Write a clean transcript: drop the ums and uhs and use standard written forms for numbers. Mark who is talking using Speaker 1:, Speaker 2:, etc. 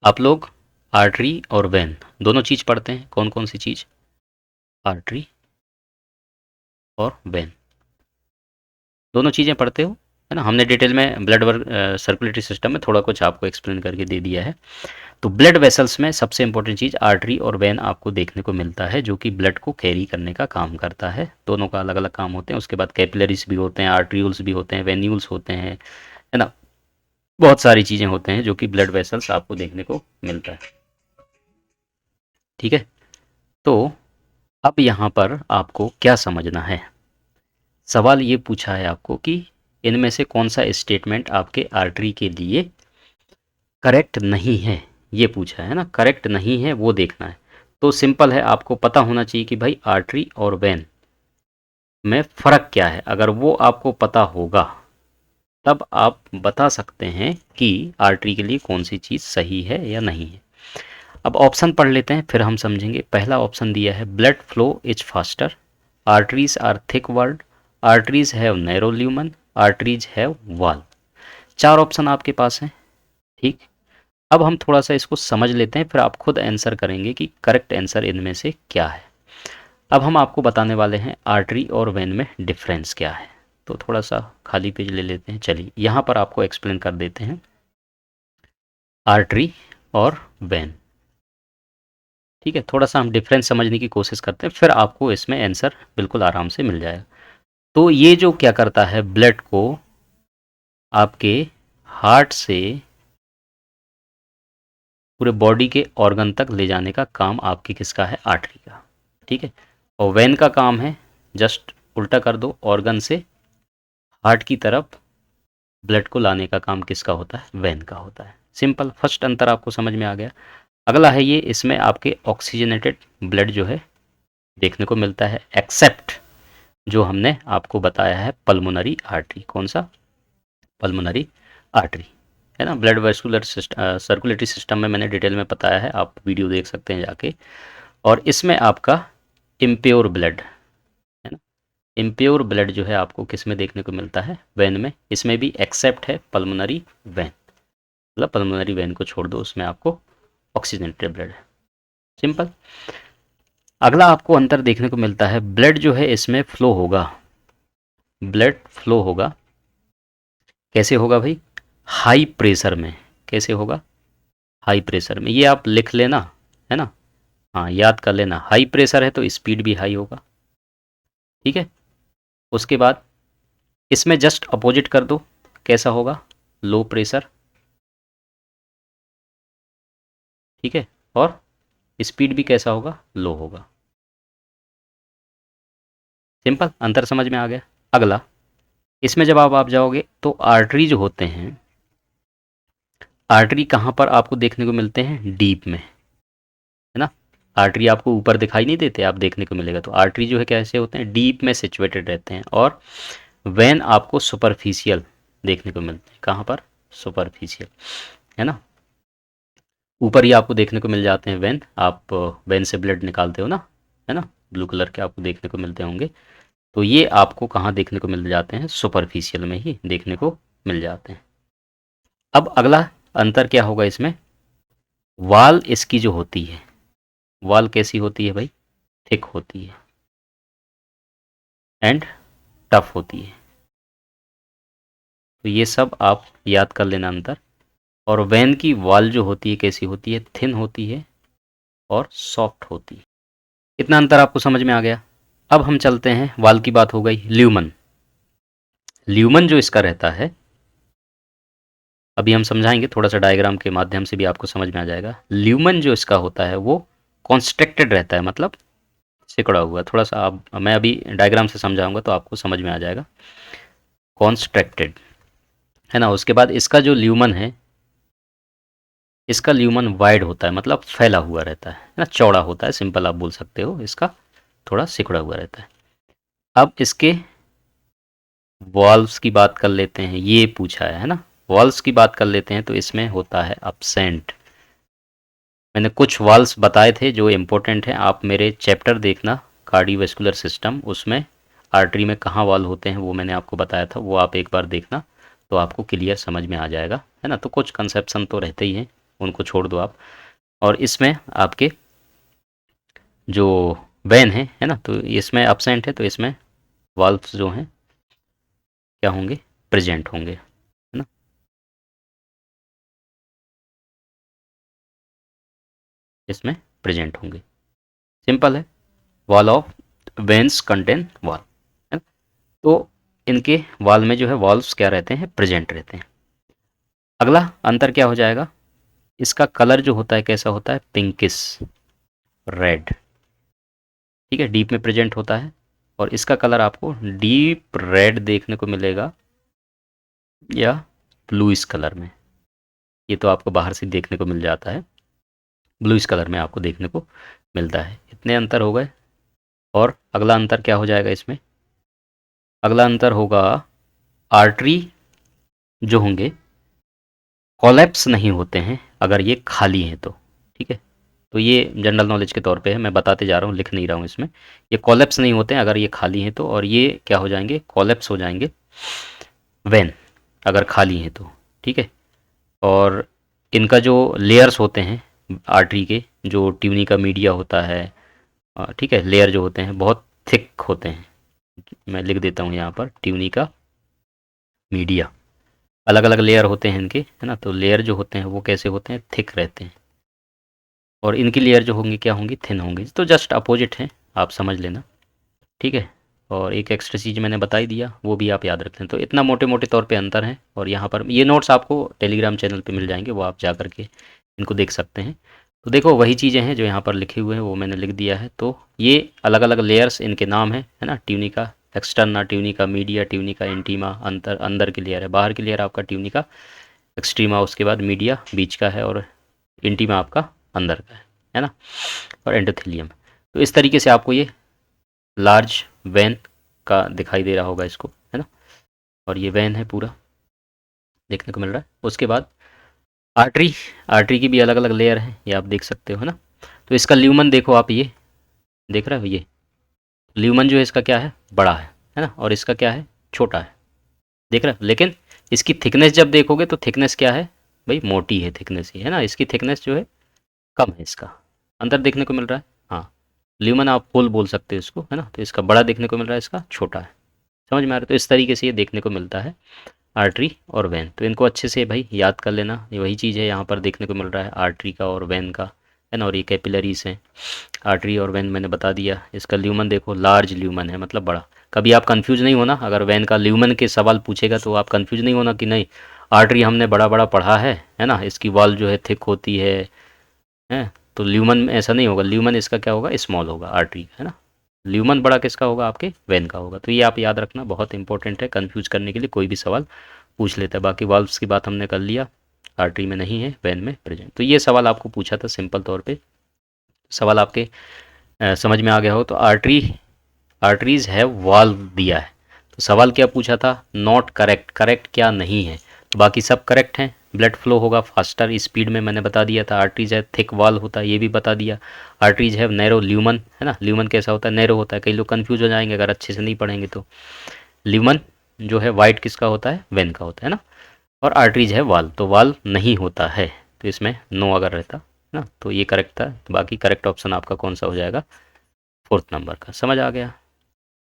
Speaker 1: आप लोग आर्टरी और वेन दोनों चीज़ पढ़ते हैं। कौन कौन सी चीज़? आर्टरी और वेन दोनों चीज़ें पढ़ते हो, है ना। हमने डिटेल में ब्लड वर्क सर्कुलेटरी सिस्टम में थोड़ा कुछ आपको एक्सप्लेन करके दे दिया है। तो ब्लड वेसल्स में सबसे इंपॉर्टेंट चीज़ आर्टरी और वेन आपको देखने को मिलता है, जो कि ब्लड को कैरी करने का काम करता है। दोनों का अलग अलग काम होते हैं। उसके बाद कैपिलरीज भी होते हैं, आर्ट्रियूल्स भी होते हैं, वेन्यूल्स होते हैं, है ना। बहुत सारी चीज़ें होते हैं जो कि ब्लड वेसल्स आपको देखने को मिलता है। ठीक है, तो अब यहाँ पर आपको क्या समझना है? सवाल ये पूछा है आपको कि इनमें से कौन सा स्टेटमेंट आपके आर्टरी के लिए करेक्ट नहीं है, ये पूछा है ना। करेक्ट नहीं है वो देखना है। तो सिंपल है, आपको पता होना चाहिए कि भाई आर्टरी और वेन में फ़र्क क्या है। अगर वो आपको पता होगा तब आप बता सकते हैं कि आर्टरी के लिए कौन सी चीज़ सही है या नहीं है। अब ऑप्शन पढ़ लेते हैं, फिर हम समझेंगे। पहला ऑप्शन दिया है blood flow is faster, arteries are thick world, arteries have narrow lumen, arteries have wall. चार ऑप्शन आपके पास हैं। ठीक, अब हम थोड़ा सा इसको समझ लेते हैं, फिर आप खुद आंसर करेंगे कि करेक्ट आंसर इनमें से क्या है। अब हम आपको बताने वाले हैं आर्टरी और वेन में डिफरेंस क्या है। तो थोड़ा सा खाली पेज ले लेते हैं। चलिए यहाँ पर आपको एक्सप्लेन कर देते हैं आर्टरी और वेन। ठीक है, थोड़ा सा हम डिफरेंस समझने की कोशिश करते हैं, फिर आपको इसमें आंसर बिल्कुल आराम से मिल जाएगा। तो ये जो क्या करता है, ब्लड को आपके हार्ट से पूरे बॉडी के ऑर्गन तक ले जाने का काम आपकी किसका है? आर्टरी का। ठीक है, और वेन का काम है जस्ट उल्टा कर दो, ऑर्गन से हार्ट की तरफ ब्लड को लाने का काम किसका होता है? वेन का होता है। सिंपल, फर्स्ट अंतर आपको समझ में आ गया। अगला है ये, इसमें आपके ऑक्सीजनेटेड ब्लड जो है देखने को मिलता है, एक्सेप्ट जो हमने आपको बताया है पल्मोनरी आर्टरी। कौन सा? पल्मोनरी आर्टरी, है ना। ब्लड वेस्कुलर सर्कुलेटरी सिस्टम में मैंने डिटेल में बताया है, आप वीडियो देख सकते हैं जाके। और इसमें आपका इम्प्योर ब्लड, है ना, इम्प्योर ब्लड जो है आपको किस में देखने को मिलता है? वेन में। इसमें भी एक्सेप्ट है पल्मोनरी वेन, मतलब पल्मोनरी वेन को छोड़ दो, उसमें आपको ऑक्सीजनेटेड ब्लड है। सिंपल। अगला आपको अंतर देखने को मिलता है, ब्लड जो है इसमें फ्लो होगा, ब्लड फ्लो होगा। कैसे होगा भाई? हाई प्रेशर में। कैसे होगा? हाई प्रेशर में। ये आप लिख लेना, है ना। हाँ, याद कर लेना, हाई प्रेशर है तो स्पीड भी हाई होगा। ठीक है, उसके बाद इसमें जस्ट अपोजिट कर दो, कैसा होगा? Low pressure. ठीक है, और स्पीड भी कैसा होगा? लो होगा। सिंपल, अंतर समझ में आ गया। अगला, इसमें जब आप जाओगे तो आर्टरी जो होते हैं, आर्टरी कहाँ पर आपको देखने को मिलते हैं? डीप में, है ना। आर्टरी आपको ऊपर दिखाई नहीं देते, आप देखने को मिलेगा। तो आर्टरी जो है कैसे होते हैं? डीप में सिचुएटेड रहते हैं। और वेन आपको सुपरफिशियल देखने को मिलते हैं। कहाँ पर? सुपरफिशियल, है ना। ऊपर ही आपको देखने को मिल जाते हैं वेन। आप वेन से ब्लड निकालते हो ना, है ना, ब्लू कलर के आपको देखने को मिलते होंगे। तो ये आपको कहाँ देखने को मिल जाते हैं? सुपरफिशियल में ही देखने को मिल जाते हैं। अब अगला अंतर क्या होगा इसमें? वाल इसकी जो होती है, वाल कैसी होती है भाई? थिक होती है एंड टफ होती है। तो ये सब आप याद कर लेना अंतर। और वैन की वाल जो होती है कैसी होती है? थिन होती है और सॉफ्ट होती है। इतना अंतर आपको समझ में आ गया। अब हम चलते हैं, वाल की बात हो गई। ल्यूमन, ल्यूमन जो इसका रहता है, अभी हम समझाएंगे, थोड़ा सा डायग्राम के माध्यम से भी आपको समझ में आ जाएगा। ल्यूमन जो इसका होता है वो कॉन्स्ट्रक्टेड रहता है, मतलब सिकुड़ा हुआ। थोड़ा सा आप, मैं अभी डायग्राम से समझाऊंगा तो आपको समझ में आ जाएगा। कॉन्स्ट्रक्टेड, है ना। उसके बाद इसका जो ल्यूमन है, इसका ल्यूमन वाइड होता है, मतलब फैला हुआ रहता है ना, चौड़ा होता है। सिंपल आप बोल सकते हो, इसका थोड़ा सिकुड़ा हुआ रहता है। अब इसके वॉल्व्स की बात कर लेते हैं, ये पूछा है ना। वॉल्व्स की बात कर लेते हैं तो इसमें होता है अपसेंट। मैंने कुछ वॉल्व्स बताए थे जो इम्पोर्टेंट हैं, आप मेरे चैप्टर देखना कार्डियोवैस्कुलर सिस्टम, उसमें आर्टरी में कहाँ वॉल्व होते हैं वो मैंने आपको बताया था, वो आप एक बार देखना तो आपको क्लियर समझ में आ जाएगा, है ना। तो कुछ कंसेप्शन तो रहते ही हैं। उनको छोड़ दो आप। और इसमें आपके जो वेन है ना, तो इसमें absent है, तो इसमें वाल्व्स जो हैं क्या होंगे, प्रेजेंट होंगे, है ना। इसमें प्रेजेंट होंगे, सिंपल है। Wall of veins contain wall, है ना। तो इनके वॉल में जो है वॉल्व्स क्या रहते हैं, प्रेजेंट रहते हैं। अगला अंतर क्या हो जाएगा, इसका कलर जो होता है कैसा होता है, पिंकिश रेड, ठीक है, डीप में प्रेजेंट होता है। और इसका कलर आपको डीप रेड देखने को मिलेगा या ब्लूइश कलर में, ये तो आपको बाहर से देखने को मिल जाता है, ब्लूइश कलर में आपको देखने को मिलता है। इतने अंतर हो गए। और अगला अंतर क्या हो जाएगा इसमें, अगला अंतर होगा आर्टरी जो होंगे कोलैप्स नहीं होते हैं अगर ये खाली हैं तो, ठीक है। तो ये जनरल नॉलेज के तौर पे है, मैं बताते जा रहा हूँ, लिख नहीं रहा हूँ इसमें। ये कोलैप्स नहीं होते हैं अगर ये खाली हैं तो, और ये क्या हो जाएंगे, कोलैप्स हो जाएंगे वेन अगर खाली हैं तो, ठीक है। और इनका जो लेयर्स होते हैं आर्टरी के, जो ट्यूनिका मीडिया होता है, ठीक है, लेयर जो होते हैं बहुत थिक होते हैं। मैं लिख देता हूँ यहाँ पर ट्यूनिका मीडिया, अलग अलग लेयर होते हैं इनके, है ना। तो लेयर जो होते हैं वो कैसे होते हैं, थिक रहते हैं। और इनकी लेयर जो होंगी क्या होंगी, थिन होंगी। तो जस्ट अपोजिट है, आप समझ लेना, ठीक है। और एक एक्स्ट्रा चीज़ मैंने बता ही दिया, वो भी आप याद रख लें। तो इतना मोटे मोटे तौर पे अंतर है। और यहाँ पर ये नोट्स आपको टेलीग्राम चैनल पे मिल जाएंगे, वो आप जा करके इनको देख सकते हैं। तो देखो वही चीज़ें हैं जो यहाँ पर लिखे हुए हैं, वो मैंने लिख दिया है। तो ये अलग अलग लेयर्स इनके नाम है ना। Tunica externa, tunica media, tunica intima अंतर अंदर की लेयर है, बाहर की लेयर आपका ट्यूनिका एक्सट्रीमा, उसके बाद मीडिया बीच का है, और इंटीमा आपका अंदर का है ना, और एंडोथेलियम। तो इस तरीके से आपको ये लार्ज वैन का दिखाई दे रहा होगा इसको, है ना। और ये वैन है पूरा देखने को मिल रहा है। उसके बाद आर्टरी, आर्टरी की भी अलग अलग लेयर है, ये आप देख सकते हो, है ना। तो इसका ल्यूमन देखो आप, ये देख रहे हो, ये ल्यूमन जो है इसका क्या है, बड़ा है ना। और इसका क्या है, छोटा है, देख रहे हो। लेकिन इसकी थिकनेस जब देखोगे तो थिकनेस क्या है भाई, मोटी है थिकनेस, ही है ना। इसकी थिकनेस जो है कम है, इसका अंदर देखने को मिल रहा है। हाँ, ल्यूमन आप फुल बोल सकते हो इसको, है ना। तो इसका बड़ा देखने को मिल रहा है, इसका छोटा है, समझ में आ रहा है। तो इस तरीके से ये देखने को मिलता है आर्टरी और वैन। तो इनको अच्छे से भाई याद कर लेना, ये वही चीज़ है यहाँ पर देखने को मिल रहा है आर्टरी का और वैन का, है ना। और ये कैपिलरीज हैं, आर्टरी और वैन मैंने बता दिया। इसका ल्यूमन देखो, लार्ज ल्यूमन है, मतलब बड़ा। कभी आप कंफ्यूज नहीं होना, अगर वैन का ल्यूमन के सवाल पूछेगा तो आप कंफ्यूज नहीं होना कि नहीं आर्टरी हमने बड़ा बड़ा पढ़ा है ना, इसकी वॉल जो है थिक होती है। तो ल्यूमन में ऐसा नहीं होगा, ल्यूमन इसका क्या होगा, स्मॉल होगा आर्टरी, है ना। ल्यूमन बड़ा किसका होगा, आपके वैन का होगा। तो ये आप याद रखना, बहुत इंपॉर्टेंट है, कंफ्यूज करने के लिए कोई भी सवाल पूछ लेता है। बाकी वाल्व्स की बात हमने कर लिया, आर्टरी में नहीं है, वैन में प्रेजेंट। तो ये सवाल आपको पूछा था सिंपल तौर पे, सवाल आपके समझ में आ गया हो। तो आर्टरीज है वाल्व दिया है, तो सवाल क्या पूछा था, नॉट करेक्ट, करेक्ट क्या नहीं है। तो बाकी सब करेक्ट हैं, ब्लड फ्लो होगा फास्टर स्पीड में, मैंने बता दिया था। आर्टरीज है थिक वाल होता है, ये भी बता दिया। आर्टरीज है नैरो ल्यूमन, है ना। ल्यूमन कैसा होता है, नैरो होता है। कई लोग कंफ्यूज हो जाएंगे अगर अच्छे से नहीं पढ़ेंगे तो। ल्यूमन जो है वाइट किसका होता है, वेन का होता है ना। और आर्टरीज है वाल, तो वाल नहीं होता है, तो इसमें नो अगर रहता ना तो ये करेक्ट था। तो बाकी करेक्ट ऑप्शन आपका कौन सा हो जाएगा, 4th नंबर का। समझ आ गया।